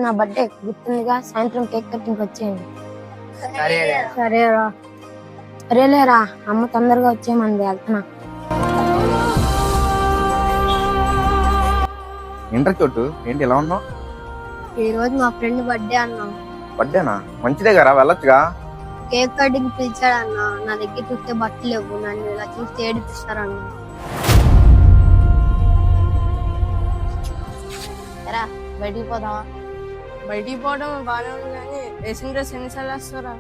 నా బర్త్డే గుర్తుందిగా, సాయంత్రం cake cutting వచ్చేయండి. సరేరా. సరేలేరా, అమ్మ తొందరగా వచ్చేయమంది, వెళ్తున్నా. ఏంట్రా చోటు, ఏంటి ఇలా ఉన్నావు? ఈ రోజు మా ఫ్రెండ్ బర్త్డే అన్నా. బర్త్డేనా? మంచిదే కదా, వెళ్ళొచ్చుగా. Cake cutting పిలిచాడన్నా. నా దగ్గర చూస్తే బట్టలు లేవు, నన్ను ఇలా చూస్తే ఏడిపిస్తారన్నా. బయటికి పోదామా? బయటికి పోవడం బాగానే ఉంది కానీ రేసింగ్ డ్రెస్ ఎన్నిసార్లు వేస్తారా?